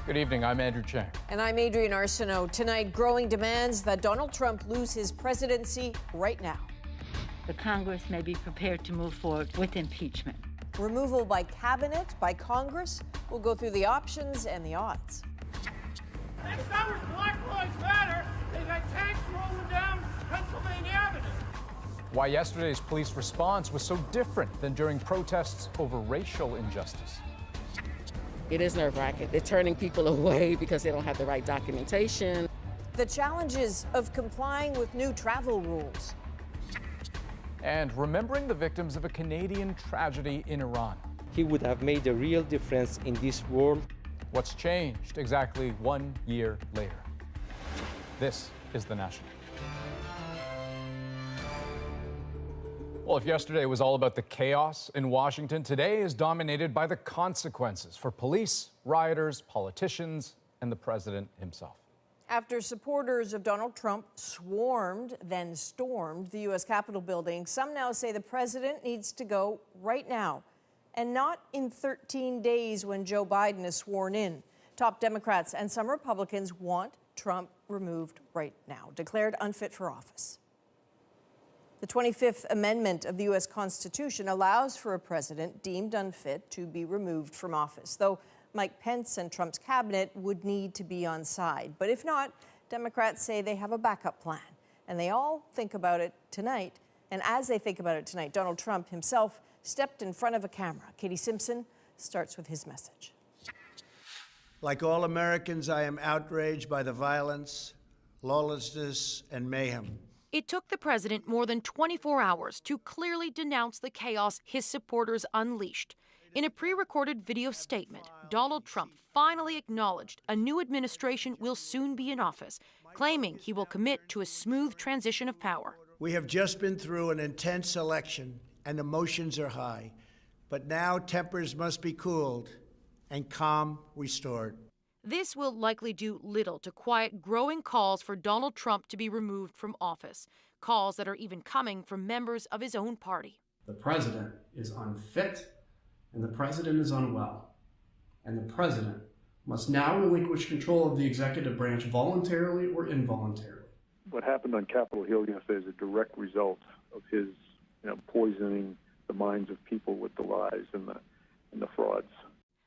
Good evening, I'm Andrew Chang. And I'm Adrienne Arsenault. Tonight, growing demands that Donald Trump lose his presidency right now. The Congress may be prepared to move forward with impeachment. Removal by cabinet, by Congress. We'll go through the options and the odds. Next hour's Black Lives Matter. They've had tanks rolling down Pennsylvania Avenue. Why yesterday's police response was so different than during protests over racial injustice. It is nerve-wracking. They're turning people away because they don't have the right documentation. The challenges of complying with new travel rules. And remembering the victims of a Canadian tragedy in Iran. He would have made a real difference in this world. What's changed exactly 1 year later? This is The National. Well, if yesterday was all about the chaos in Washington, today is dominated by the consequences for police, rioters, politicians, and the president himself. After supporters of Donald Trump swarmed, then stormed the U.S. Capitol building, some now say the president needs to go right now, and not in 13 days when Joe Biden is sworn in. Top Democrats and some Republicans want Trump removed right now, declared unfit for office. The 25th Amendment of the U.S. Constitution allows for a president deemed unfit to be removed from office, though Mike Pence and Trump's cabinet would need to be on side. But if not, Democrats say they have a backup plan, and they all think about it tonight. And as they think about it tonight, Donald Trump himself stepped in front of a camera. Katie Simpson starts with his message. Like all Americans, I am outraged by the violence, lawlessness, and mayhem. It took the president more than 24 hours to clearly denounce the chaos his supporters unleashed. In a pre-recorded video statement, Donald Trump finally acknowledged a new administration will soon be in office, claiming he will commit to a smooth transition of power. We have just been through an intense election, and emotions are high. But now tempers must be cooled and calm restored. This will likely do little to quiet growing calls for Donald Trump to be removed from office, calls that are even coming from members of his own party. The president is unfit, and the president is unwell, and the president must now relinquish control of the executive branch voluntarily or involuntarily. What happened on Capitol Hill yesterday is a direct result of his poisoning the minds of people with the lies and the frauds.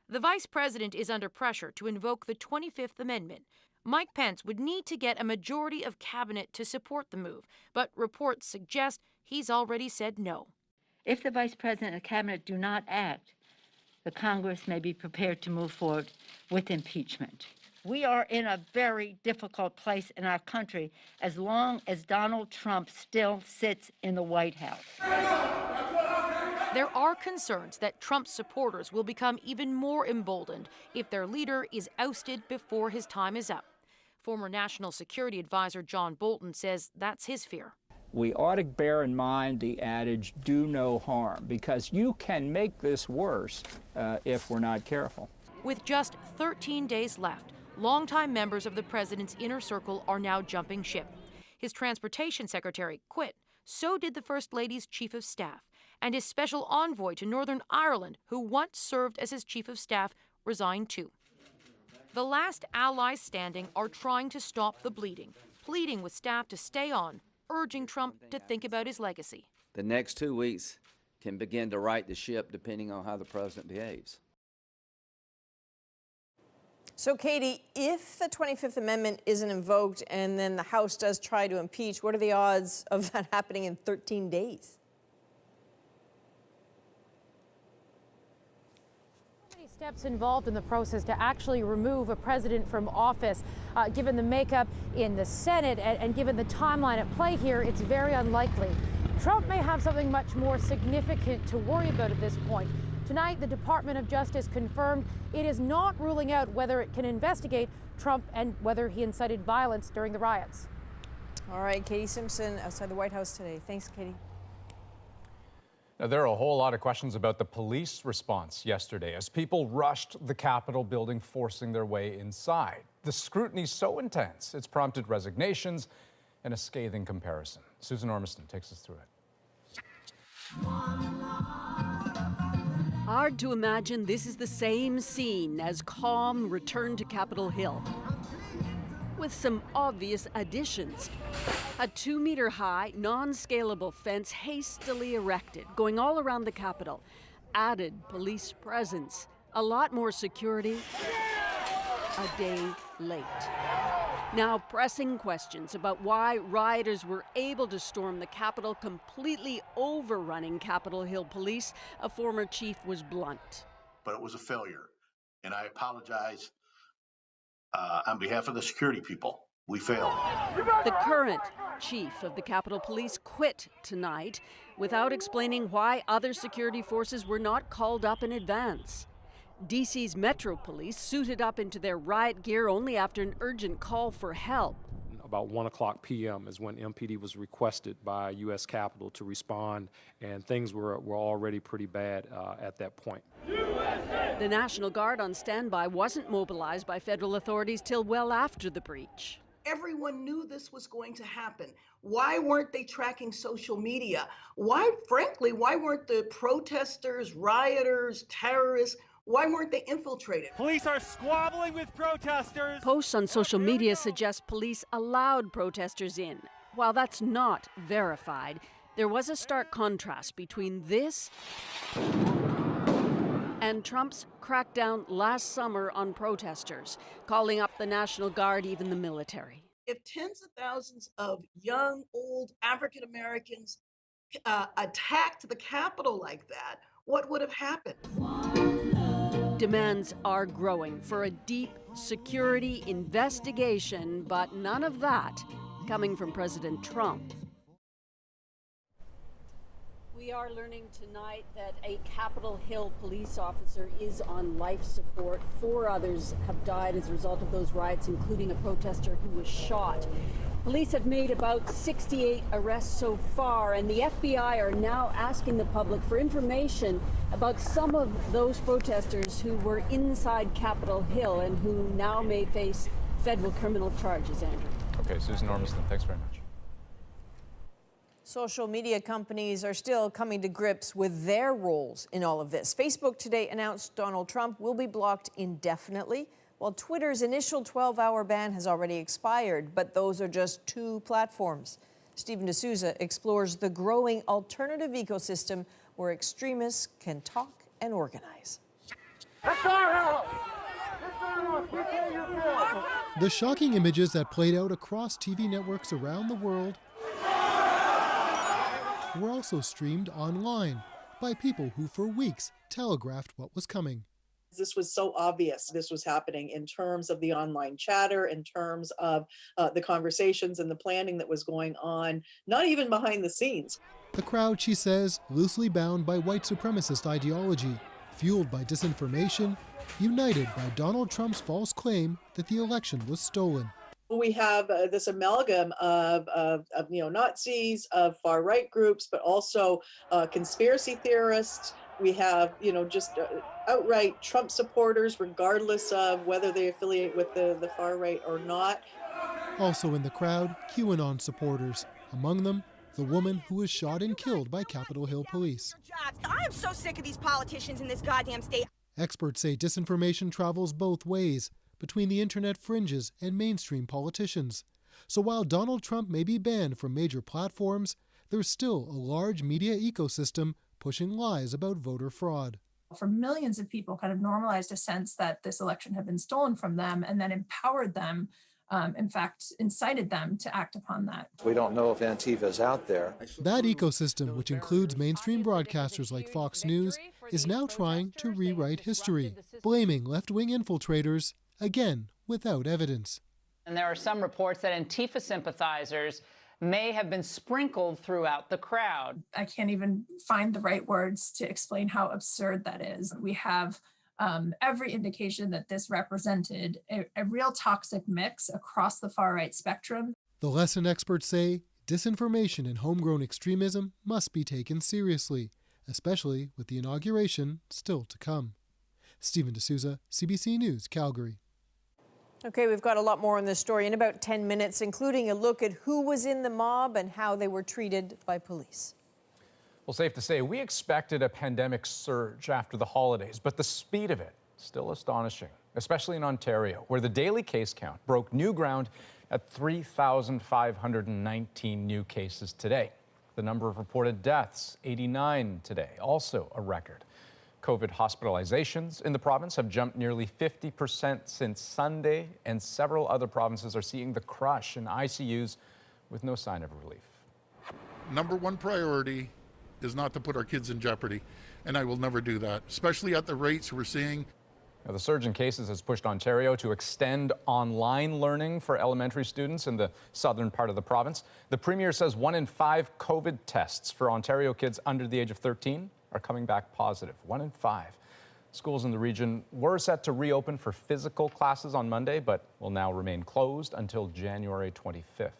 The vice president is under pressure to invoke the 25th Amendment. Mike Pence would need to get a majority of cabinet to support the move, but reports suggest he's already said no. If the vice president and cabinet do not act, the Congress may be prepared to move forward with impeachment. We are in a very difficult place in our country as long as Donald Trump still sits in the White House. There are concerns that Trump's supporters will become even more emboldened if their leader is ousted before his time is up. Former National Security Advisor John Bolton says that's his fear. We ought to bear in mind the adage, do no harm, because you can make this worse if we're not careful. With just 13 days left, longtime members of the president's inner circle are now jumping ship. His transportation secretary quit. So did the First Lady's chief of staff. And his special envoy to Northern Ireland, who once served as his chief of staff, resigned too. The last allies standing are trying to stop the bleeding, pleading with staff to stay on, urging Trump to think about his legacy. The next 2 weeks can begin to right the ship depending on how the president behaves. So, Katie, if the 25th Amendment isn't invoked and then the House does try to impeach, what are the odds of that happening in 13 days? Steps involved in the process to actually remove a president from office. Given the makeup in the Senate and given the timeline at play here, it's very unlikely. Trump may have something much more significant to worry about at this point. Tonight, the Department of Justice confirmed it is not ruling out whether it can investigate Trump and whether he incited violence during the riots. All right, Katie Simpson outside the White House today. Thanks, Katie. Now, there are a whole lot of questions about the police response yesterday as people rushed the Capitol building, forcing their way inside. The scrutiny's so intense, it's prompted resignations and a scathing comparison. Susan Ormiston takes us through it. Hard to imagine this is the same scene as calm return to Capitol Hill, with some obvious additions. A 2-meter-high, non-scalable fence hastily erected, going all around the Capitol. Added police presence, a lot more security, a day late. Now, pressing questions about why rioters were able to storm the Capitol, completely overrunning Capitol Hill police. A former chief was blunt. But it was a failure, and I apologize on behalf of the security people. We failed. The current chief of the Capitol Police quit tonight without explaining why other security forces were not called up in advance. DC's Metro Police suited up into their riot gear only after an urgent call for help. About 1:00 p.m. is when MPD was requested by U.S. Capitol to respond, and things were already pretty bad at that point. The National Guard on standby wasn't mobilized by federal authorities till well after the breach. Everyone knew this was going to happen. Why weren't they tracking social media? Why weren't the protesters, rioters, terrorists, why weren't they infiltrated? Police are squabbling with protesters. Posts on social media suggest police allowed protesters in. While that's not verified, there was a stark contrast between this and Trump's crackdown last summer on protesters, calling up the National Guard, even the military. If tens of thousands of young, old African Americans attacked the Capitol like that, what would have happened? Demands are growing for a deep security investigation, but none of that coming from President Trump. We are learning tonight that a Capitol Hill police officer is on life support. 4 others have died as a result of those riots, including a protester who was shot. Police have made about 68 arrests so far, and the FBI are now asking the public for information about some of those protesters who were inside Capitol Hill and who now may face federal criminal charges, Andrew. Okay, Susan Ormiston, thanks very much. Social media companies are still coming to grips with their roles in all of this. Facebook today announced Donald Trump will be blocked indefinitely, while Twitter's initial 12-hour ban has already expired, but those are just 2 platforms. Stephen D'Souza explores the growing alternative ecosystem where extremists can talk and organize. The shocking images that played out across TV networks around the world were also streamed online by people who for weeks telegraphed what was coming. This was so obvious this was happening in terms of the online chatter, in terms of the conversations and the planning that was going on, not even behind the scenes. The crowd, she says, loosely bound by white supremacist ideology, fueled by disinformation, united by Donald Trump's false claim that the election was stolen. We have this amalgam of Nazis, of far-right groups, but also conspiracy theorists. We have, just outright Trump supporters, regardless of whether they affiliate with the far right or not. Also in the crowd, QAnon supporters. Among them, the woman who was shot and killed by Capitol Hill police. I am so sick of these politicians in this goddamn state. Experts say disinformation travels both ways, between the internet fringes and mainstream politicians. So while Donald Trump may be banned from major platforms, there's still a large media ecosystem pushing lies about voter fraud. For millions of people, kind of normalized a sense that this election had been stolen from them and then empowered them, in fact, incited them to act upon that. We don't know if Antifa's out there. That ecosystem, which includes mainstream broadcasters like Fox News, is now trying to rewrite history, blaming left-wing infiltrators, again, without evidence. And there are some reports that Antifa sympathizers may have been sprinkled throughout the crowd. I can't even find the right words to explain how absurd that is. We have every indication that this represented a real toxic mix across the far-right spectrum. The lesson experts say disinformation and homegrown extremism must be taken seriously, especially with the inauguration still to come. Stephen D'Souza, CBC News, Calgary. Okay, we've got a lot more on this story in about 10 minutes, including a look at who was in the mob and how they were treated by police. Well, safe to say, we expected a pandemic surge after the holidays, but the speed of it still astonishing, especially in Ontario, where the daily case count broke new ground at 3,519 new cases today. The number of reported deaths, 89 today, also a record. COVID hospitalizations in the province have jumped nearly 50% since Sunday, and several other provinces are seeing the crush in ICUs with no sign of relief. Number one priority is not to put our kids in jeopardy, and I will never do that, especially at the rates we're seeing. Now, the surge in cases has pushed Ontario to extend online learning for elementary students in the southern part of the province. The Premier says 1 in 5 COVID tests for Ontario kids under the age of 13 are coming back positive. 1 in 5. Schools in the region were set to reopen for physical classes on Monday, but will now remain closed until January 25th.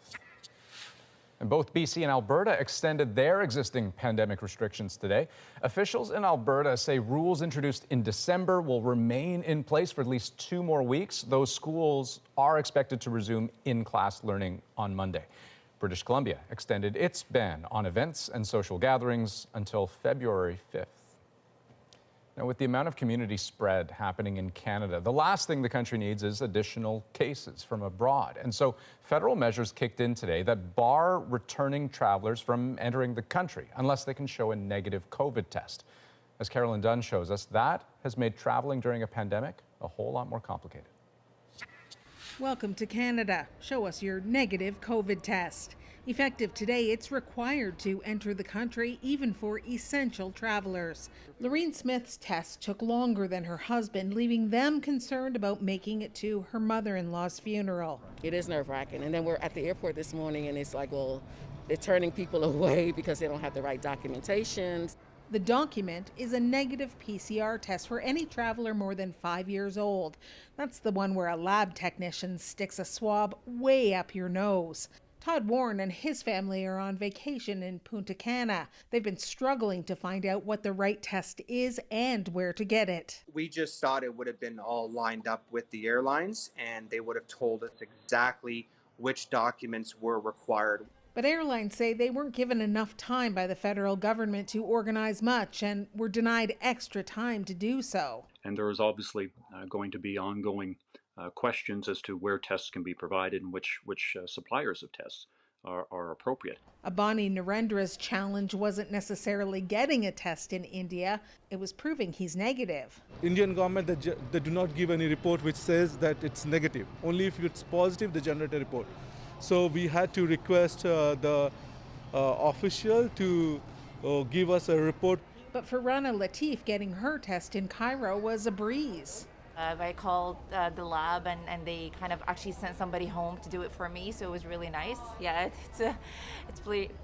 And both BC and Alberta extended their existing pandemic restrictions today. Officials in Alberta say rules introduced in December will remain in place for at least 2 more weeks. Those schools are expected to resume in-class learning on Monday. British Columbia extended its ban on events and social gatherings until February 5th. Now, with the amount of community spread happening in Canada, the last thing the country needs is additional cases from abroad. And so federal measures kicked in today that bar returning travelers from entering the country unless they can show a negative COVID test. As Carolyn Dunn shows us, that has made traveling during a pandemic a whole lot more complicated. Welcome to Canada. Show us your negative COVID test. Effective today, it's required to enter the country, even for essential travelers. Lorene Smith's test took longer than her husband, leaving them concerned about making it to her mother-in-law's funeral. It is nerve-wracking. And then we're at the airport this morning, and it's like, well, they're turning people away because they don't have the right documentation. The document is a negative PCR test for any traveler more than 5 years old. That's the one where a lab technician sticks a swab way up your nose. Todd Warren and his family are on vacation in Punta Cana. They've been struggling to find out what the right test is and where to get it. We just thought it would have been all lined up with the airlines, and they would have told us exactly which documents were required. But airlines say they weren't given enough time by the federal government to organize much and were denied extra time to do so. And there is obviously going to be ongoing questions as to where tests can be provided and which suppliers of tests are appropriate. Abani Narendra's challenge wasn't necessarily getting a test in India, it was proving he's negative. Indian government, they do not give any report which says that it's negative. Only if it's positive, they generate a report. So we had to request the official to give us a report. But for Rana Latif, getting her test in Cairo was a breeze. I called the lab and they kind of actually sent somebody home to do it for me, so it was really nice. Yeah, it's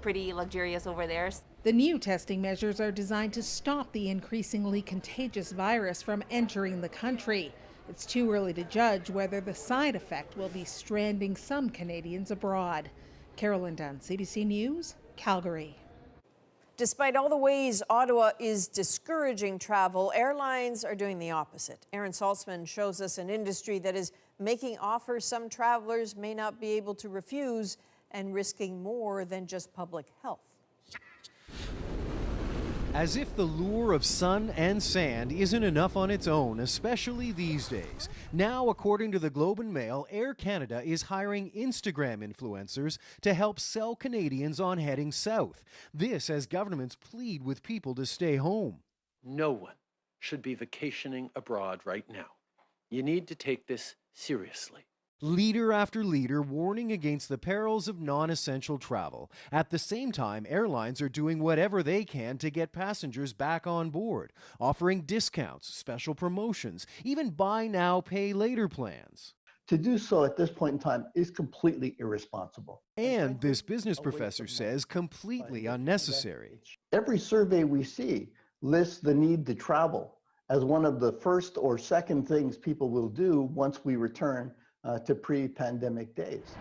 pretty luxurious over there. The new testing measures are designed to stop the increasingly contagious virus from entering the country. It's too early to judge whether the side effect will be stranding some Canadians abroad. Carolyn Dunn, CBC News, Calgary. Despite all the ways Ottawa is discouraging travel, airlines are doing the opposite. Aaron Saltzman shows us an industry that is making offers some travelers may not be able to refuse and risking more than just public health. As if the lure of sun and sand isn't enough on its own, especially these days. Now, according to the Globe and Mail, Air Canada is hiring Instagram influencers to help sell Canadians on heading south. This as governments plead with people to stay home. No one should be vacationing abroad right now. You need to take this seriously. Leader after leader warning against the perils of non-essential travel. At the same time, airlines are doing whatever they can to get passengers back on board, offering discounts, special promotions, even buy now, pay later plans. To do so at this point in time is completely irresponsible. And this business professor says completely unnecessary. Every survey we see lists the need to travel as one of the first or second things people will do once we return to pre-pandemic days.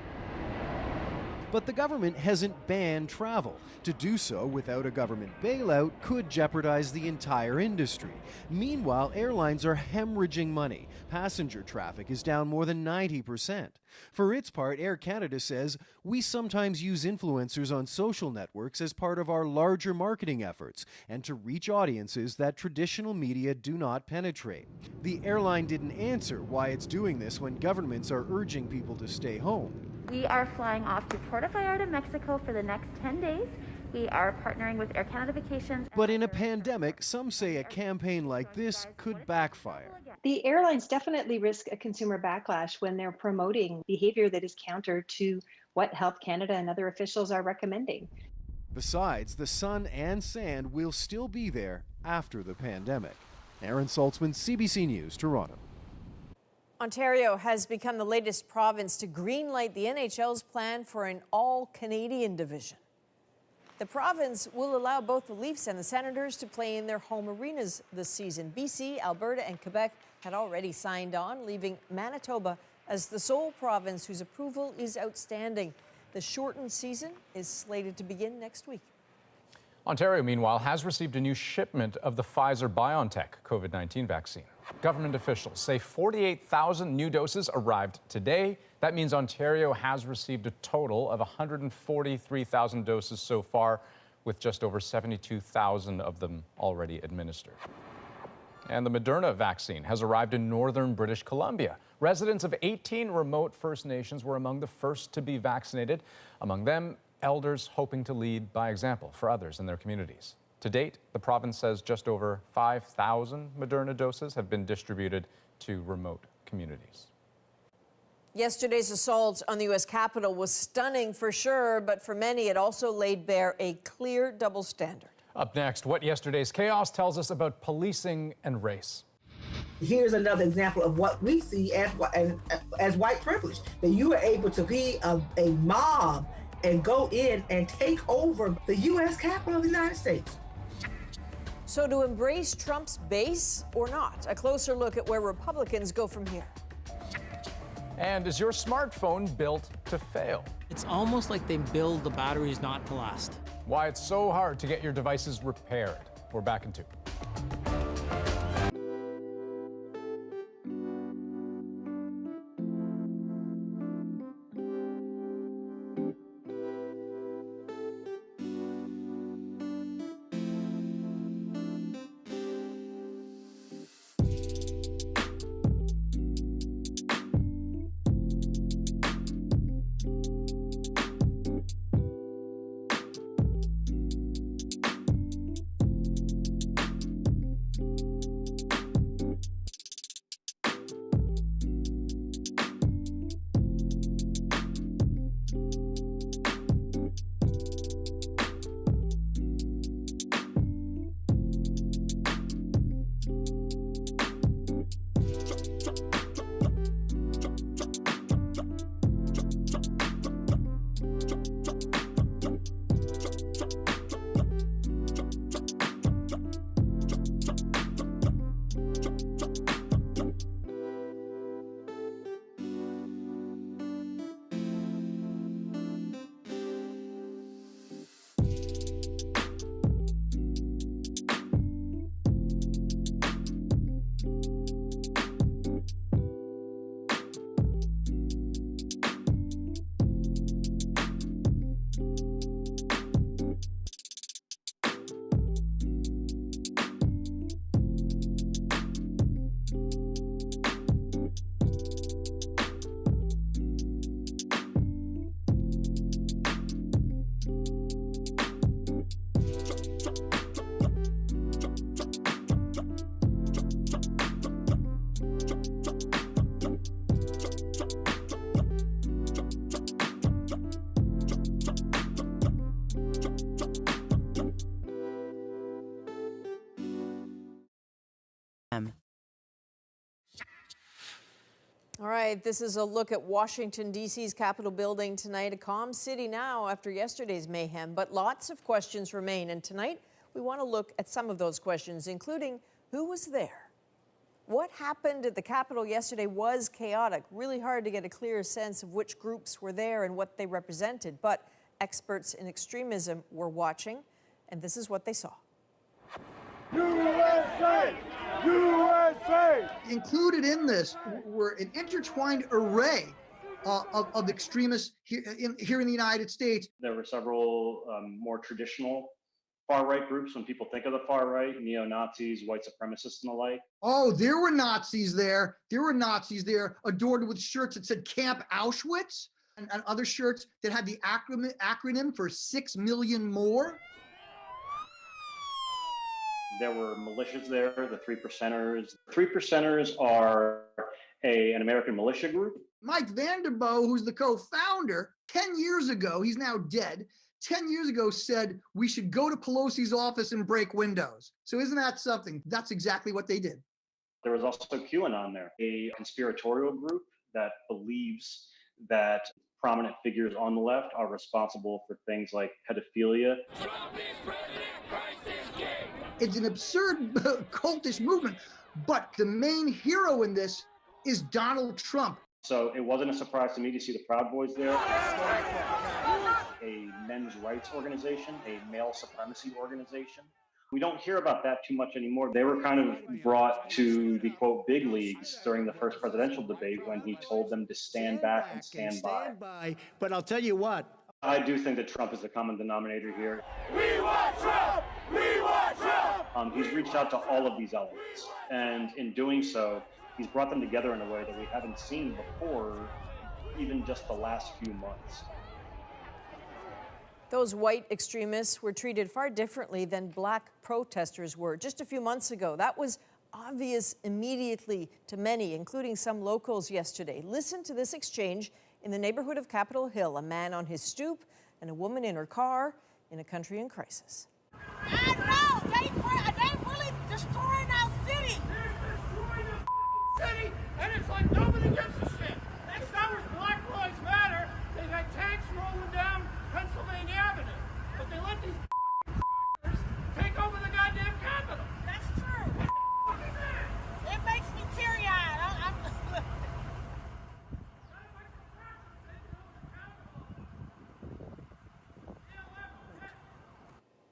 But the government hasn't banned travel. To do so without a government bailout could jeopardize the entire industry. Meanwhile, airlines are hemorrhaging money. Passenger traffic is down more than 90%. For its part, Air Canada says, we sometimes use influencers on social networks as part of our larger marketing efforts and to reach audiences that traditional media do not penetrate. The airline didn't answer why it's doing this when governments are urging people to stay home. We are flying off to Puerto Vallarta, Mexico for the next 10 days. We are partnering with Air Canada Vacations. But in a pandemic, some say a campaign like this could backfire. The airlines definitely risk a consumer backlash when they're promoting behavior that is counter to what Health Canada and other officials are recommending. Besides, the sun and sand will still be there after the pandemic. Aaron Saltzman, CBC News, Toronto. Ontario has become the latest province to greenlight the NHL's plan for an all-Canadian division. The province will allow both the Leafs and the Senators to play in their home arenas this season. BC, Alberta, and Quebec had already signed on, leaving Manitoba as the sole province whose approval is outstanding. The shortened season is slated to begin next week. Ontario, meanwhile, has received a new shipment of the Pfizer-BioNTech COVID-19 vaccine. Government officials say 48,000 new doses arrived today. That means Ontario has received a total of 143,000 doses so far, with just over 72,000 of them already administered. And the Moderna vaccine has arrived in northern British Columbia. Residents of 18 remote First Nations were among the first to be vaccinated. Among them, elders hoping to lead by example for others in their communities. To date, the province says just over 5,000 Moderna doses have been distributed to remote communities. Yesterday's assault on the U.S. Capitol was stunning for sure, but for many it also laid bare a clear double standard. Up next, what yesterday's chaos tells us about policing and race. Here's another example of what we see as white privilege, that you are able to be a mob and go in and take over the U.S. Capitol of the United States. So to embrace Trump's base or not? A closer look at where Republicans go from here. And is your smartphone built to fail? It's almost like they build the batteries not to last. Why it's so hard to get your devices repaired. We're back in 2. All right, this is a look at Washington, D.C.'s Capitol building tonight. A calm city now after yesterday's mayhem, but lots of questions remain. And tonight, we want to look at some of those questions, including who was there? what happened at the Capitol yesterday was chaotic. Really hard to get a clear sense of which groups were there and what they represented. But experts in extremism were watching, and this is what they saw. USA! USA! Included in this were an intertwined array of extremists here in the United States. There were several more traditional far-right groups. When people think of the far right, neo-Nazis, white supremacists, and the like. Oh, there were Nazis there. There were Nazis there, adorned with shirts that said Camp Auschwitz, and other shirts that had the acronym for 6 million more. There were militias there, the Three Percenters. Three Percenters are an American militia group. Mike Vanderboe, who's the co-founder, 10 years ago, he's now dead, 10 years ago said we should go to Pelosi's office and break windows. So isn't that something? That's exactly what they did. There was also QAnon there, a conspiratorial group that believes that prominent figures on the left are responsible for things like pedophilia. It's an absurd cultish movement, but the main hero in this is Donald Trump. So it wasn't a surprise to me to see the Proud Boys there. A men's rights organization, a male supremacy organization. We don't hear about that too much anymore. They were kind of brought to the, quote, big leagues during the first presidential debate when he told them to stand back and stand by. But I'll tell you what. I do think that Trump is the common denominator here. We want Trump! We want Trump! He's reached out to all of these elements. And in doing so, he's brought them together in a way that we haven't seen before, even just the last few months. Those white extremists were treated far differently than black protesters were just a few months ago. That was obvious immediately to many, including some locals yesterday. Listen to this exchange in the neighborhood of Capitol Hill, a man on his stoop and a woman in her car in a country in crisis. I know, they really destroying our city. City, and it's like nobody gives a shit. If that was Black Lives Matter, they had tanks rolling down Pennsylvania Avenue, but they let these take over the goddamn Capitol. That's true. It makes me teary-eyed.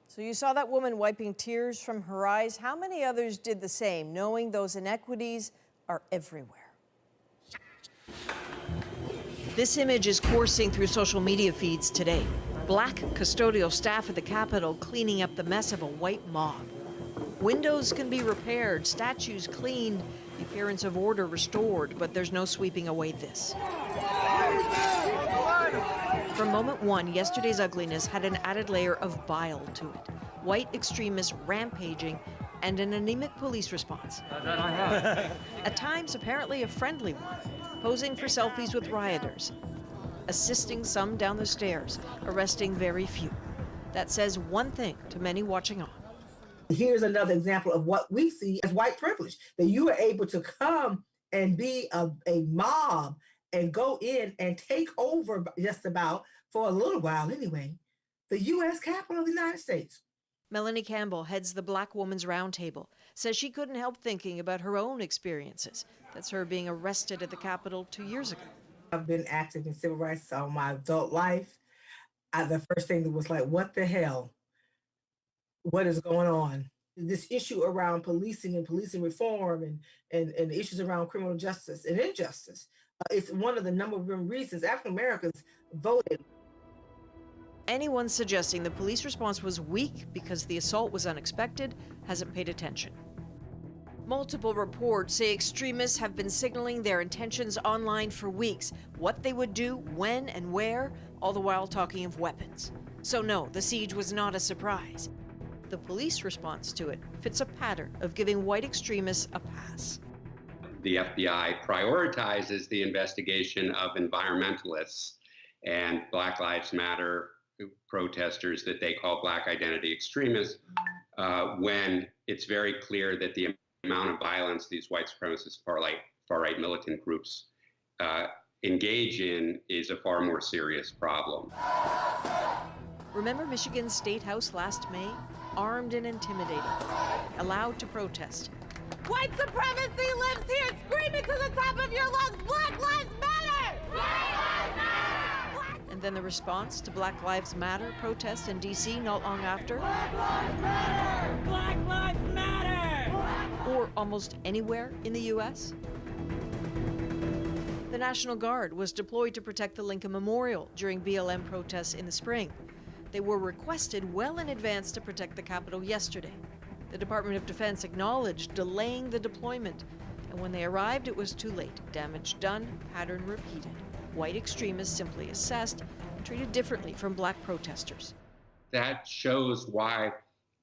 So you saw that woman wiping tears from her eyes. How many others did the same, knowing those inequities are everywhere? This image is coursing through social media feeds today. Black custodial staff at the Capitol cleaning up the mess of a white mob. Windows can be repaired, statues cleaned, the appearance of order restored, but there's no sweeping away this. From moment one, yesterday's ugliness had an added layer of bile to it. White extremists rampaging and an anemic police response. At times, apparently a friendly one, posing for selfies with rioters, assisting some down the stairs, arresting very few. That says one thing to many watching on. Here's another example of what we see as white privilege, that you are able to come and be a mob and go in and take over just about, for a little while anyway, the U.S. Capitol of the United States. Melanie Campbell heads the Black Women's Roundtable, says she couldn't help thinking about her own experiences. That's her being arrested at the Capitol 2 years ago. I've been active in civil rights all my adult life. The first thing that was like, what the hell? What is going on? This issue around policing and policing reform and issues around criminal justice and injustice. It's one of the number one reasons African Americans voted. Anyone suggesting the police response was weak because the assault was unexpected hasn't paid attention. Multiple reports say extremists have been signaling their intentions online for weeks, what they would do, when and where, all the while talking of weapons. So no, the siege was not a surprise. The police response to it fits a pattern of giving white extremists a pass. The FBI prioritizes the investigation of environmentalists and Black Lives Matter protesters that they call Black identity extremists when it's very clear that the amount of violence these white supremacist far-right militant groups engage in is a far more serious problem. Remember Michigan's State House last May? Armed and intimidated, allowed to protest. White supremacy lives here. Scream it to the top of your lungs. Black lives matter. Black lives matter. And then the response to Black Lives Matter protests in D.C. not long after. Black lives matter. Black lives matter. Or almost anywhere in the U.S. The National Guard was deployed to protect the Lincoln Memorial during BLM protests in the spring. They were requested well in advance to protect the Capitol yesterday. The Department of Defense acknowledged delaying the deployment, and when they arrived, it was too late. Damage done, pattern repeated. White extremists simply assessed and treated differently from black protesters. That shows why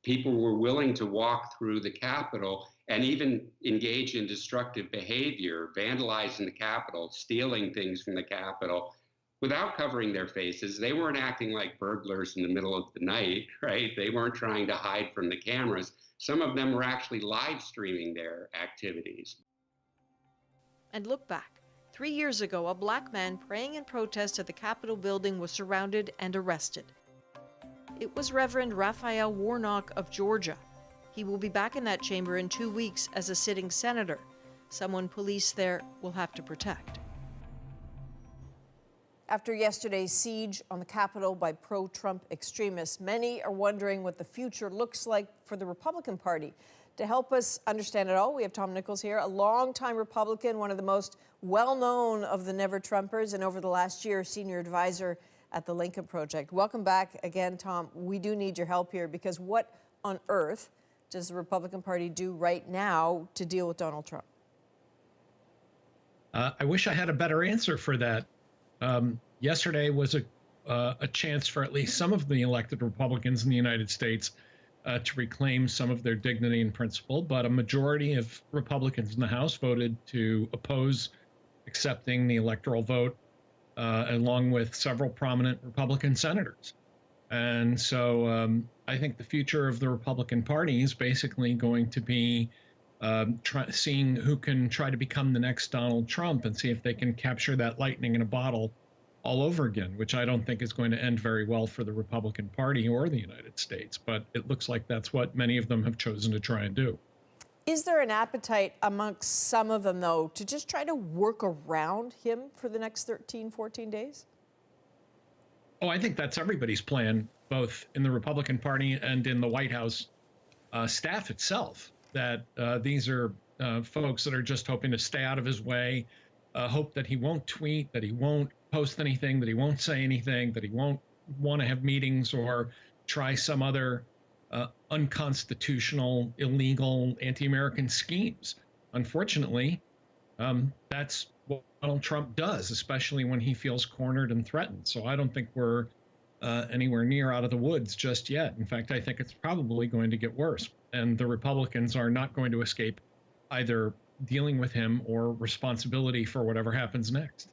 people were willing to walk through the Capitol and even engage in destructive behavior, vandalizing the Capitol, stealing things from the Capitol, without covering their faces. They weren't acting like burglars in the middle of the night, right? They weren't trying to hide from the cameras. Some of them were actually live streaming their activities. And look back. 3 years ago, a black man praying in protest at the Capitol building was surrounded and arrested. It was Reverend Raphael Warnock of Georgia. He will be back in that chamber in 2 weeks as a sitting senator, someone police there will have to protect. After yesterday's siege on the Capitol by pro-Trump extremists, many are wondering what the future looks like for the Republican Party. To help us understand it all, we have Tom Nichols here, a longtime Republican, one of the most well-known of the Never-Trumpers, and over the last year, senior advisor at the Lincoln Project. Welcome back again, Tom. We do need your help here, because what on earth does the Republican Party do right now to deal with Donald Trump? I wish I had a better answer for that. Yesterday was a chance for at least some of the elected Republicans in the United States to reclaim some of their dignity and principle, but a majority of Republicans in the House voted to oppose accepting the electoral vote, along with several prominent Republican senators. And so I think the future of the Republican Party is basically going to be seeing who can try to become the next Donald Trump and see if they can capture that lightning in a bottle all over again, which I don't think is going to end very well for the Republican Party or the United States. But it looks like that's what many of them have chosen to try and do. Is there an appetite amongst some of them, though, to just try to work around him for the next 13, 14 days? Oh, I think that's everybody's plan, both in the Republican Party and in the White House staff itself, that these are folks that are just hoping to stay out of his way, hope that he won't tweet, that he won't post anything, that he won't say anything, that he won't want to have meetings or try some other unconstitutional, illegal, anti-American schemes. Unfortunately, that's what Donald Trump does, especially when he feels cornered and threatened. So I don't think we're anywhere near out of the woods just yet. In fact, I think it's probably going to get worse. And the Republicans are not going to escape either dealing with him or responsibility for whatever happens next.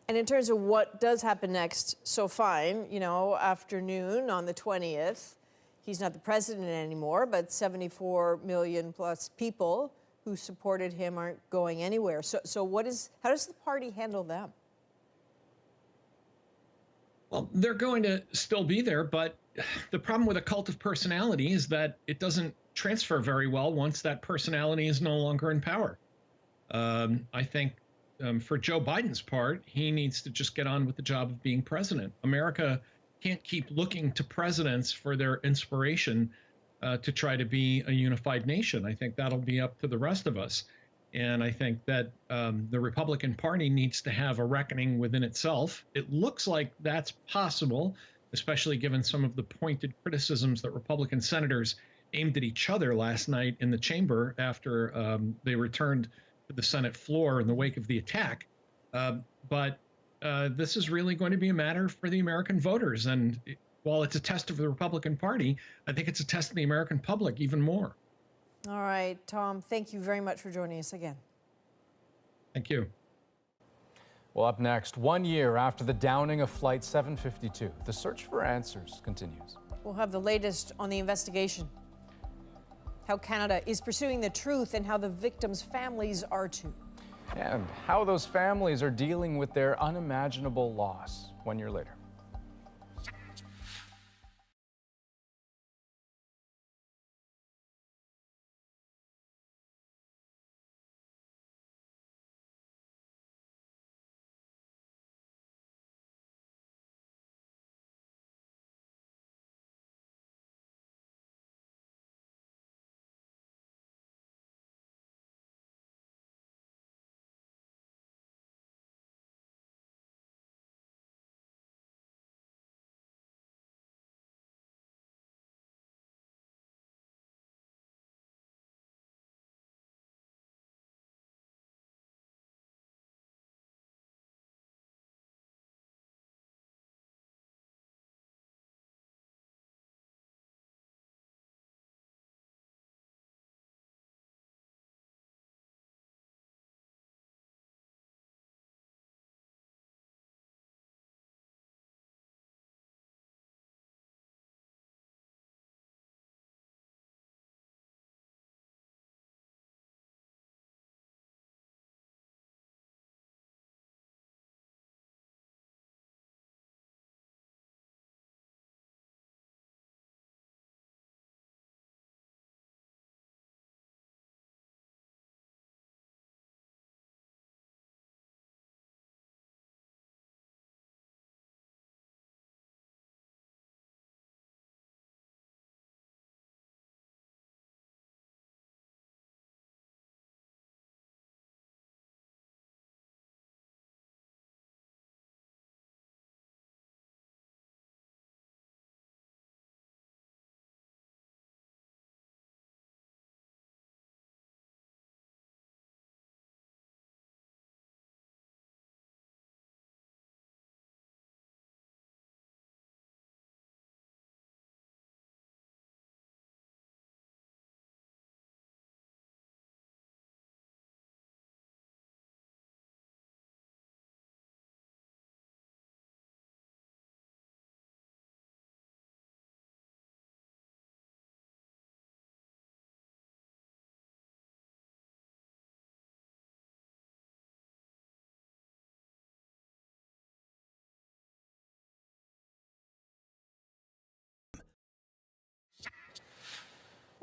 And in terms of what does happen next, so fine, you know, afternoon on the 20th, he's not the president anymore, but 74 million plus people who supported him aren't going anywhere. So how does the party handle them? Well, they're going to still be there, but the problem with a cult of personality is that it doesn't transfer very well once that personality is no longer in power. I think for Joe Biden's part, he needs to just get on with the job of being president. America can't keep looking to presidents for their inspiration to try to be a unified nation. I think that'll be up to the rest of us. And I think that the Republican Party needs to have a reckoning within itself. It looks like that's possible, especially given some of the pointed criticisms that Republican senators aimed at each other last night in the chamber after they returned to the Senate floor in the wake of the attack. But this is really going to be a matter for the American voters. And while it's a test of the Republican Party, I think it's a test of the American public even more. All right, Tom, thank you very much for joining us again. Thank you. Well, up next, 1 year after the downing of Flight 752, the search for answers continues. We'll have the latest on the investigation, how Canada is pursuing the truth, and how the victims' families are too. And how those families are dealing with their unimaginable loss 1 year later.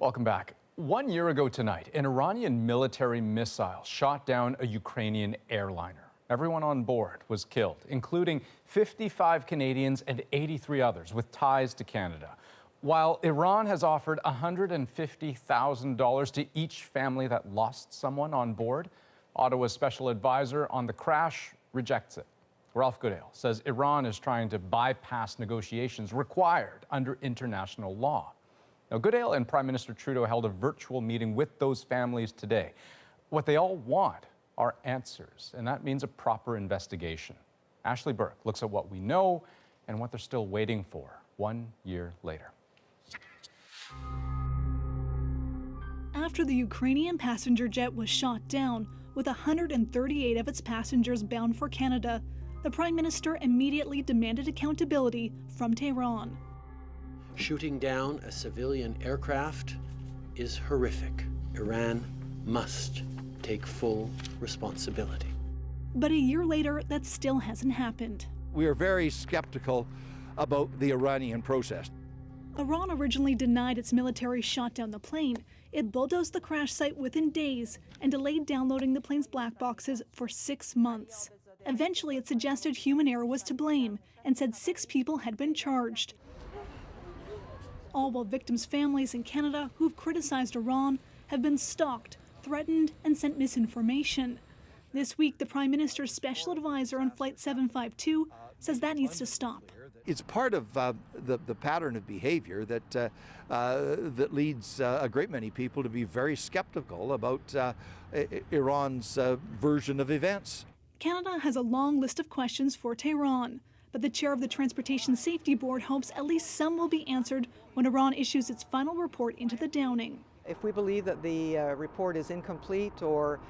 Welcome back. 1 year ago tonight, an Iranian military missile shot down a Ukrainian airliner. Everyone on board was killed, including 55 Canadians and 83 others with ties to Canada. While Iran has offered $150,000 to each family that lost someone on board, Ottawa's special advisor on the crash rejects it. Ralph Goodale says Iran is trying to bypass negotiations required under international law. Now, Goodale and Prime Minister Trudeau held a virtual meeting with those families today. What they all want are answers, and that means a proper investigation. Ashley Burke looks at what we know and what they're still waiting for 1 year later. After the Ukrainian passenger jet was shot down, with 138 of its passengers bound for Canada, the Prime Minister immediately demanded accountability from Tehran. Shooting down a civilian aircraft is horrific. Iran must take full responsibility. But a year later, that still hasn't happened. We are very skeptical about the Iranian process. Iran originally denied its military shot down the plane. It bulldozed the crash site within days and delayed downloading the plane's black boxes for 6 months. Eventually, it suggested human error was to blame and said 6 people had been charged. All while victims' families in Canada who've criticized Iran have been stalked, threatened, and sent misinformation. This week, the Prime Minister's special advisor on Flight 752 says that needs to stop. It's part of the pattern of behavior that leads a great many people to be very skeptical about Iran's version of events. Canada has a long list of questions for Tehran, but the chair of the Transportation Safety Board hopes at least some will be answered when Iran issues its final report into the downing. If we believe that the report is incomplete or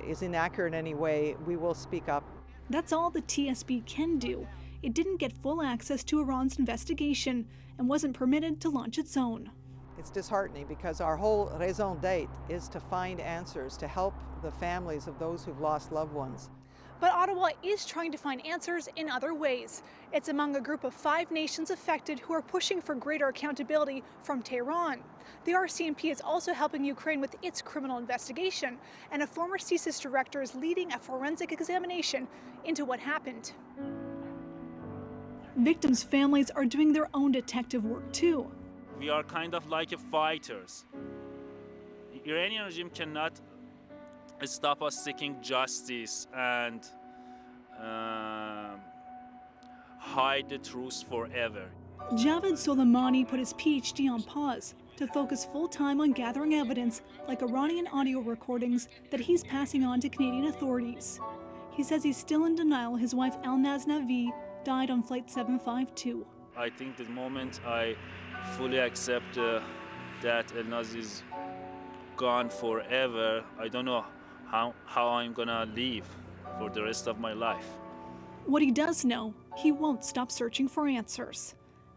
is inaccurate in any way, we will speak up. That's all the TSB can do. It didn't get full access to Iran's investigation and wasn't permitted to launch its own. It's disheartening because our whole raison d'etre is to find answers, to help the families of those who've lost loved ones. But Ottawa is trying to find answers in other ways. It's among a group of 5 nations affected who are pushing for greater accountability from Tehran. The RCMP is also helping Ukraine with its criminal investigation, and a former CSIS director is leading a forensic examination into what happened. Victims' families are doing their own detective work too. We are kind of like fighters. The Iranian regime cannot stop us seeking justice and hide the truth forever. Javed Soleimani put his PhD on pause to focus full-time on gathering evidence like Iranian audio recordings that he's passing on to Canadian authorities. He says he's still in denial his wife Elnaz Navi died on Flight 752. I think the moment I fully accept that Elnaz is gone forever, I don't know how I'm gonna live for the rest of my life. What he does know, he won't stop searching for answers.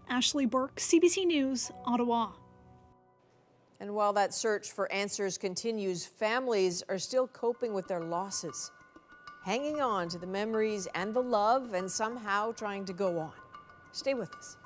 Ashley Burke, CBC News, Ottawa. And while that search for answers continues, families are still coping with their losses, hanging on to the memories and the love, and somehow trying to go on. Stay with us.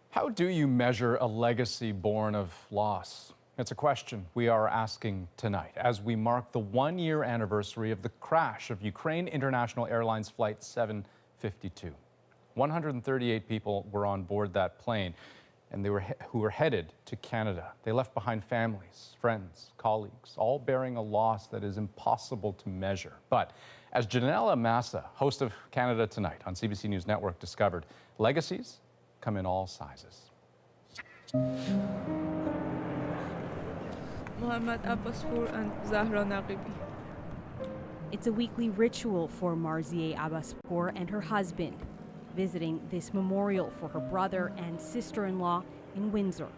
How do you measure a legacy born of loss? It's a question we are asking tonight as we mark the one-year anniversary of the crash of Ukraine International Airlines Flight 752. 138 people were on board that plane, and who were headed to Canada. They left behind families, friends, colleagues, all bearing a loss that is impossible to measure. But as Janelle Massa, host of Canada Tonight on CBC News Network, discovered, legacies come in all sizes. Mohamed Abbaspour and Zahra Naqibi. It's a weekly ritual for Marzieh Abbaspour and her husband, visiting this memorial for her brother and sister-in-law in Windsor.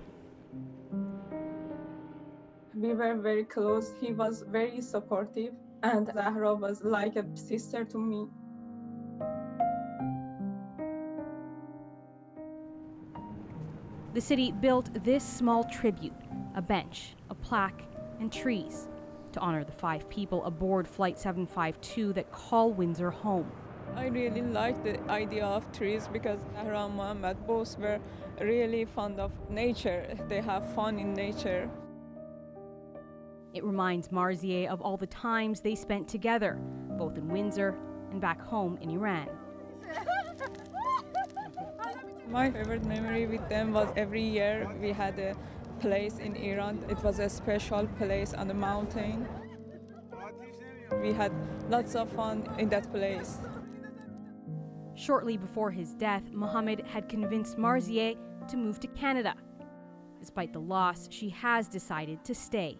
We were very close. He was very supportive, and Zahra was like a sister to me. The city built this small tribute, a bench, a plaque, and trees to honor the 5 people aboard Flight 752 that call Windsor home. I really like the idea of trees because Zahra and Mohammed both were really fond of nature. They have fun in nature. It reminds Marzieh of all the times they spent together, both in Windsor and back home in Iran. My favorite memory with them was every year we had a place in Iran. It was a special place on the mountain. We had lots of fun in that place. Shortly before his death, Mohammed had convinced Marzieh to move to Canada. Despite the loss, she has decided to stay.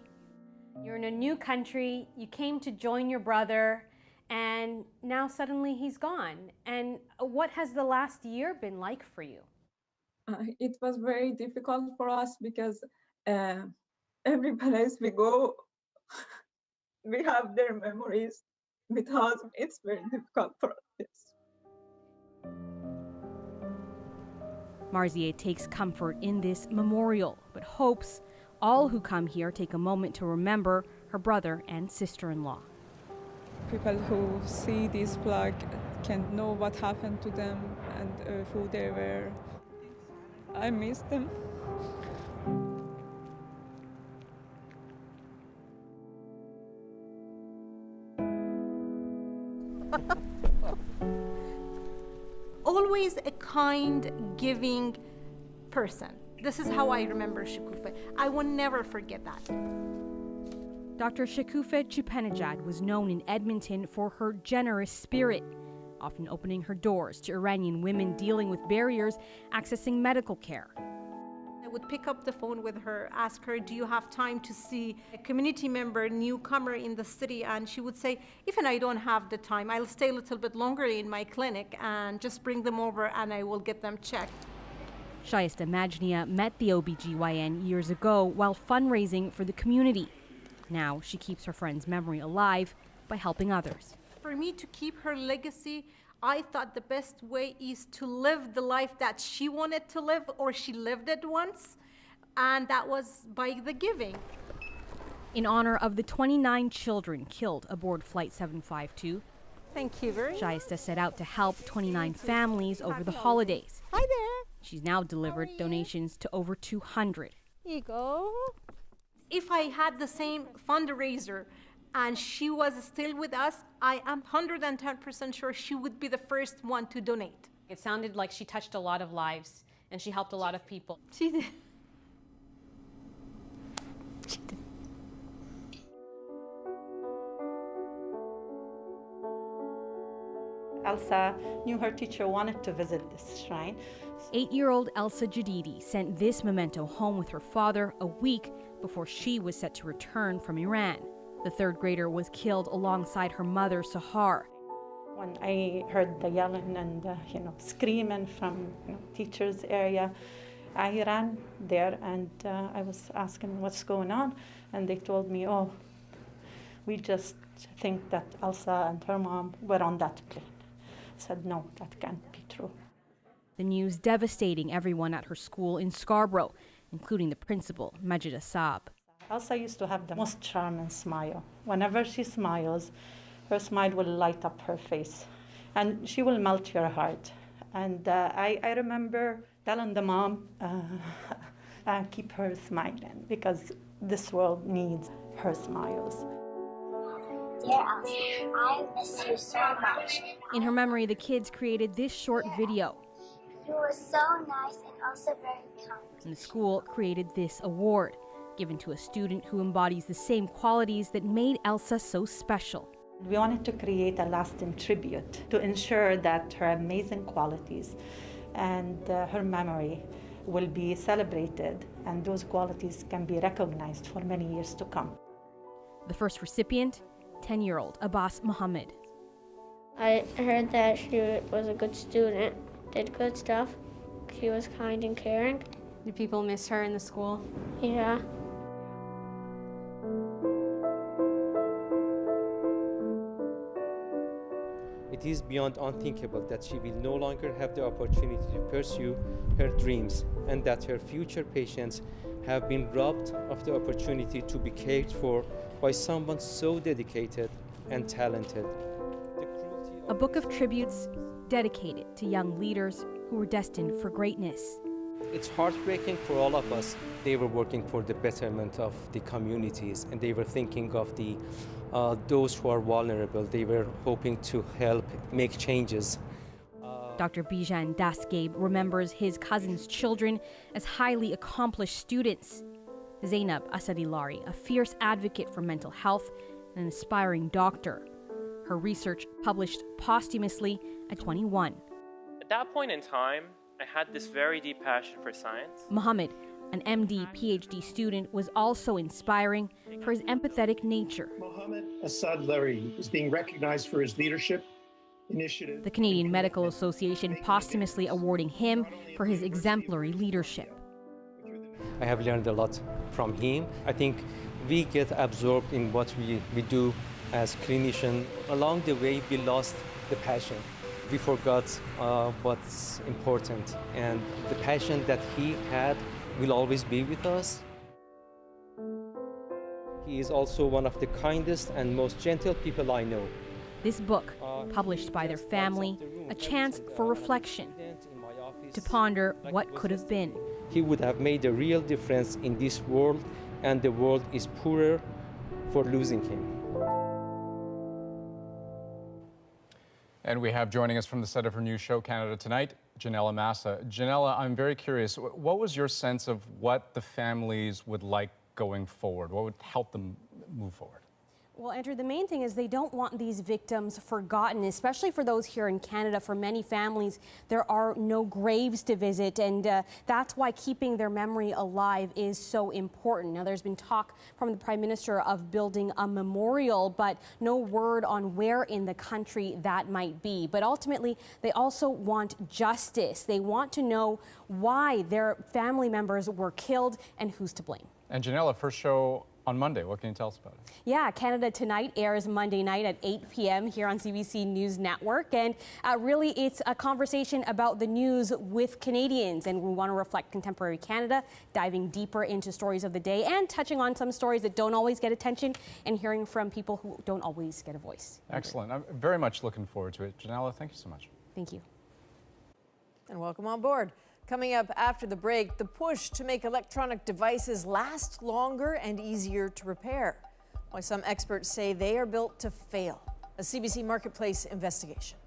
You're in a new country, you came to join your brother, and now suddenly he's gone. And what has the last year been like for you? It was very difficult for us because every place we go, we have their memories with us. It's very difficult for us. Marzieh takes comfort in this memorial, but hopes all who come here take a moment to remember her brother and sister-in-law. People who see this flag can know what happened to them and who they were. I miss them. Always a kind, giving person. This is how I remember Shikufe. I will never forget that. Dr. Shikufe Chupenajad was known in Edmonton for her generous spirit, often opening her doors to Iranian women dealing with barriers accessing medical care. I would pick up the phone with her, ask her, do you have time to see a community member, newcomer in the city? And she would say, even I don't have the time, I'll stay a little bit longer in my clinic and just bring them over and I will get them checked. Shayesta Majnia met the OBGYN years ago while fundraising for the community. Now she keeps her friend's memory alive by helping others. For me to keep her legacy, I thought the best way is to live the life that she wanted to live or she lived it once, and that was by the giving. In honor of the 29 children killed aboard Flight 752, thank you very much. Shayesta set out to help 29 families over the holidays. Hi there. She's now delivered donations to over 200. Here you go. If I had the same fundraiser and she was still with us, I am 110% sure she would be the first one to donate. It sounded like she touched a lot of lives and she helped a lot of people. She did. Elsa knew her teacher wanted to visit this shrine. 8-year-old Elsa Jadidi sent this memento home with her father a week before she was set to return from Iran. The 3rd grader was killed alongside her mother, Sahar. When I heard the yelling and screaming from teacher's area, I ran there and I was asking what's going on, and they told me, oh, we just think that Elsa and her mom were on that plane. I said, no, that can't be true. The news devastating everyone at her school in Scarborough, including the principal, Majid Asab. Elsa used to have the most charming smile. Whenever she smiles, her smile will light up her face, and she will melt your heart. And I remember telling the mom, keep her smiling because this world needs her smiles. Dear Elsa, I miss you so much. In her memory, the kids created this short video. You were so nice and also very kind. And the school created this award, given to a student who embodies the same qualities that made Elsa so special. We wanted to create a lasting tribute to ensure that her amazing qualities and her memory will be celebrated, and those qualities can be recognized for many years to come. The first recipient, 10-year-old Abbas Muhammad. I heard that she was a good student, did good stuff. She was kind and caring. Do people miss her in the school? Yeah. It is beyond unthinkable that she will no longer have the opportunity to pursue her dreams, and that her future patients have been robbed of the opportunity to be cared for by someone so dedicated and talented. A book of tributes dedicated to young leaders who were destined for greatness. It's heartbreaking for all of us. They were working for the betterment of the communities, and they were thinking of those who are vulnerable. They were hoping to help make changes. Dr. Bijan Dasgabe remembers his cousin's children as highly accomplished students. Zainab Asadilari, a fierce advocate for mental health and an aspiring doctor. Her research published posthumously at 21. At that point in time, I had this very deep passion for science. Muhammad, an MD, PhD student, was also inspiring for his empathetic nature. Mohammed Assad Larry is being recognized for his leadership initiative. The Canadian Medical Association posthumously awarding him for his exemplary leadership. I have learned a lot from him. I think we get absorbed in what we do as clinicians. Along the way, we lost the passion. We forgot what's important, and the passion that he had will always be with us. He is also one of the kindest and most gentle people I know. This book, published by their family, a chance for reflection, to ponder what could have been. He would have made a real difference in this world, and the world is poorer for losing him. And we have joining us from the set of her new show, Canada Tonight, Janella Massa. Janella, I'm very curious, what was your sense of what the families would like going forward? What would help them move forward? Well, Andrew, the main thing is they don't want these victims forgotten, especially for those here in Canada. For many families, there are no graves to visit, and that's why keeping their memory alive is so important. Now, there's been talk from the Prime Minister of building a memorial, but no word on where in the country that might be. But ultimately, they also want justice. They want to know why their family members were killed and who's to blame. And Janella, first show on Monday. What can you tell us about it? Yeah, Canada Tonight airs Monday night at 8 p.m. here on CBC News Network. And really, it's a conversation about the news with Canadians. And we want to reflect contemporary Canada, diving deeper into stories of the day and touching on some stories that don't always get attention and hearing from people who don't always get a voice. Excellent. I'm very much looking forward to it. Janella, thank you so much. Thank you. And welcome on board. Coming up after the break, the push to make electronic devices last longer and easier to repair. Why some experts say they are built to fail. A CBC Marketplace investigation.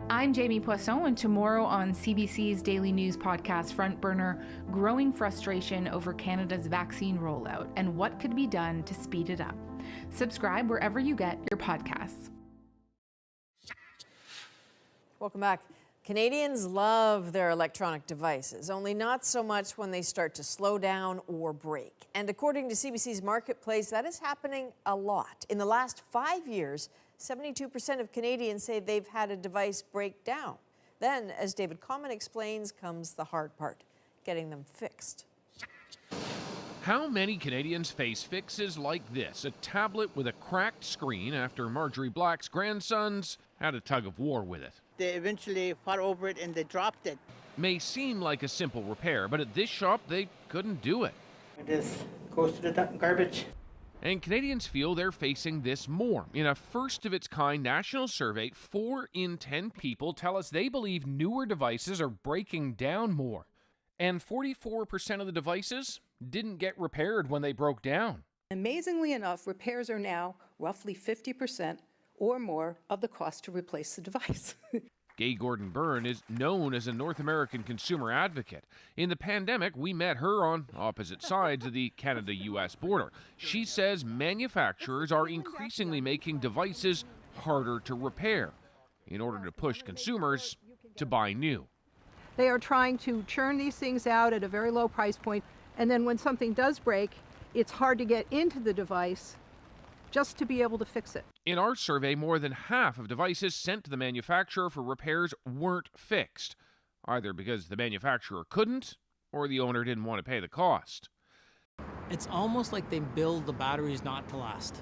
I'm Jamie Poisson, and tomorrow on CBC's daily news podcast Front Burner, growing frustration over Canada's vaccine rollout and what could be done to speed it up. Subscribe wherever you get your podcasts. Welcome back. Canadians love their electronic devices, only not so much when they start to slow down or break. And according to CBC's Marketplace, that is happening a lot. In the last 5 years, 72% of Canadians say they've had a device break down. Then, as David Common explains, comes the hard part, getting them fixed. How many Canadians face fixes like this? A tablet with a cracked screen after Marjorie Black's grandsons had a tug of war with it. They eventually fought over it and they dropped it. May seem like a simple repair, but at this shop they couldn't do it. This goes to the garbage. And Canadians feel they're facing this more. In a first-of-its-kind national survey, 4 in 10 people tell us they believe newer devices are breaking down more. And 44% of the devices didn't get repaired when they broke down. Amazingly enough, repairs are now roughly 50% or more of the cost to replace the device. Gay Gordon Byrne is known as a North American consumer advocate. In the pandemic, we met her on opposite sides of the Canada-US border. She says manufacturers are increasingly making devices harder to repair in order to push consumers to buy new. They are trying to churn these things out at a very low price point, and then when something does break, it's hard to get into the device just to be able to fix it. In our survey, more than half of devices sent to the manufacturer for repairs weren't fixed, either because the manufacturer couldn't or the owner didn't want to pay the cost. It's almost like they build the batteries not to last.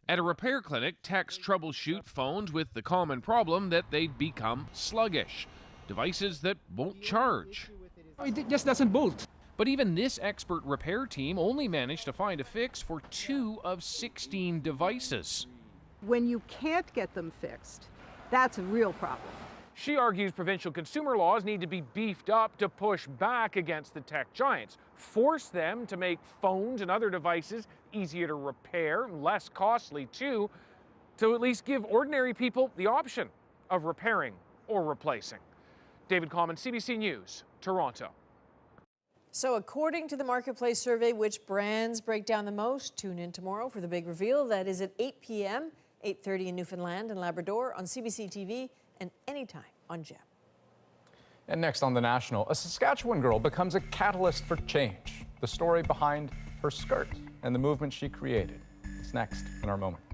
At a repair clinic, techs troubleshoot phones with the common problem that they'd become sluggish. Devices that won't charge. It just doesn't bolt. But even this expert repair team only managed to find a fix for 2 of 16 devices. When you can't get them fixed, that's a real problem. She argues provincial consumer laws need to be beefed up to push back against the tech giants, force them to make phones and other devices easier to repair, less costly too, to at least give ordinary people the option of repairing or replacing. David Common, CBC News, Toronto. So according to the Marketplace survey, which brands break down the most? Tune in tomorrow for the big reveal. That is at 8 p.m., 8:30 in Newfoundland and Labrador on CBC TV and anytime on GEM. And next on The National, a Saskatchewan girl becomes a catalyst for change. The story behind her skirt and the movement she created. It's next in our moment.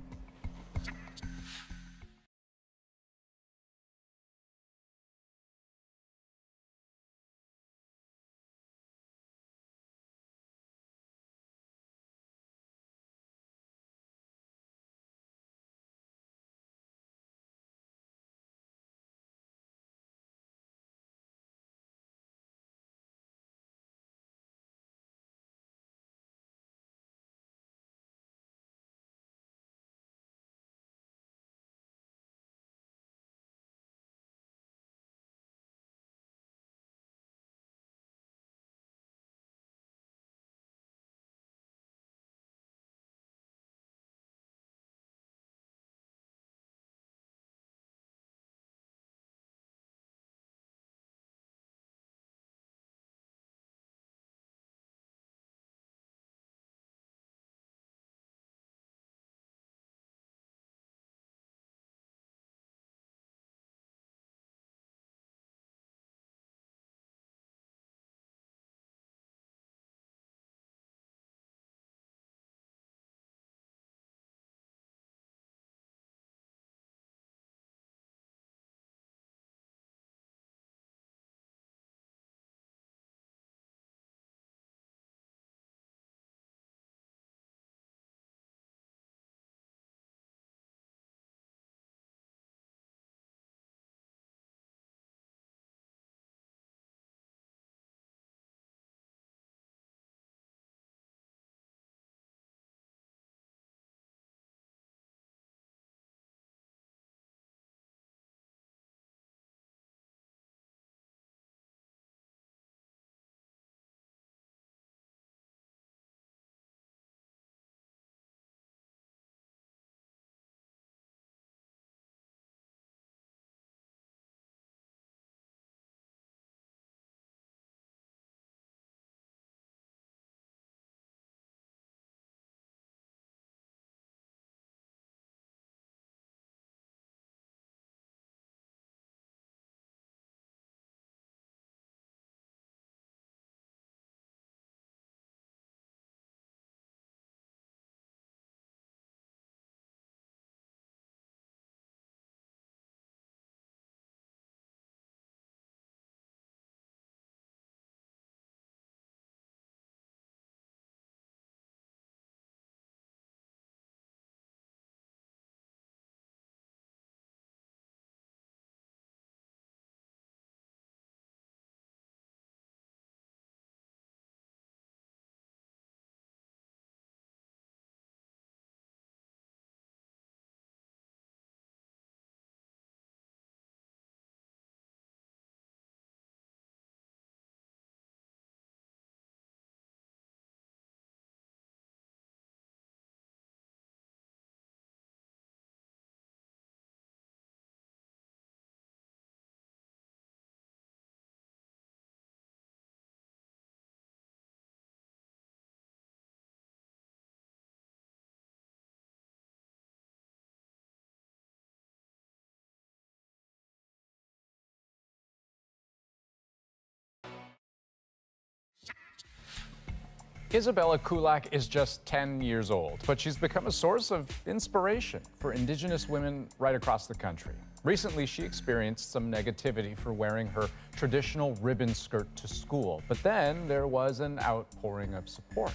Isabella Kulak is just 10 years old, but she's become a source of inspiration for Indigenous women right across the country. Recently, she experienced some negativity for wearing her traditional ribbon skirt to school, but then there was an outpouring of support.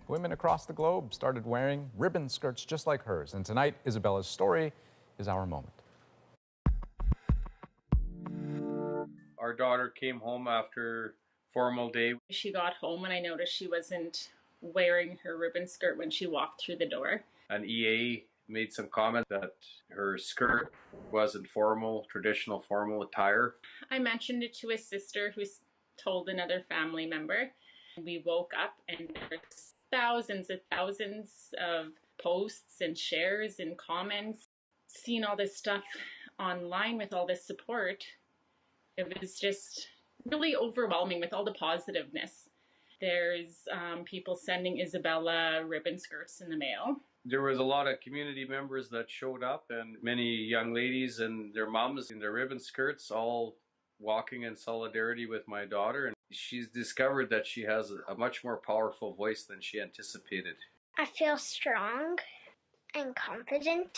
Women across the globe started wearing ribbon skirts just like hers, and tonight, Isabella's story is our moment. Our daughter came home after formal day. She got home and I noticed she wasn't wearing her ribbon skirt when she walked through the door. An EA made some comment that her skirt wasn't traditional formal attire. I mentioned it to his sister, who told another family member. We woke up and there were thousands of posts and shares and comments. Seeing all this stuff online with all this support, it was just really overwhelming with all the positiveness. There's people sending Isabella ribbon skirts in the mail. There was a lot of community members that showed up, and many young ladies and their moms in their ribbon skirts, all walking in solidarity with my daughter. And she's discovered that she has a much more powerful voice than she anticipated. I feel strong and confident.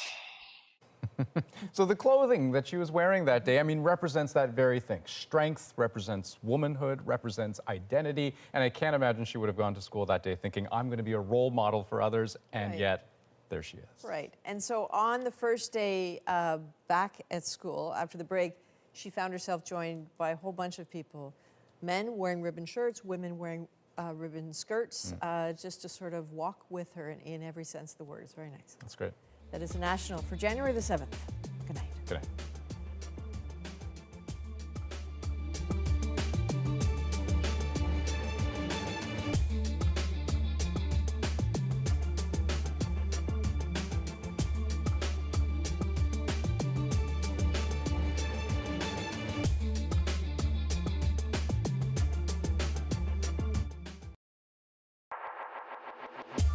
So the clothing that she was wearing that day, represents that very thing. Strength represents womanhood, represents identity. And I can't imagine she would have gone to school that day thinking, I'm going to be a role model for others. And yet, there she is. Right. And so on the first day back at school, after the break, she found herself joined by a whole bunch of people. Men wearing ribbon shirts, women wearing ribbon skirts, just to sort of walk with her in every sense of the word. It's very nice. That's great. That is a national for January the 7th. Good night. Good night.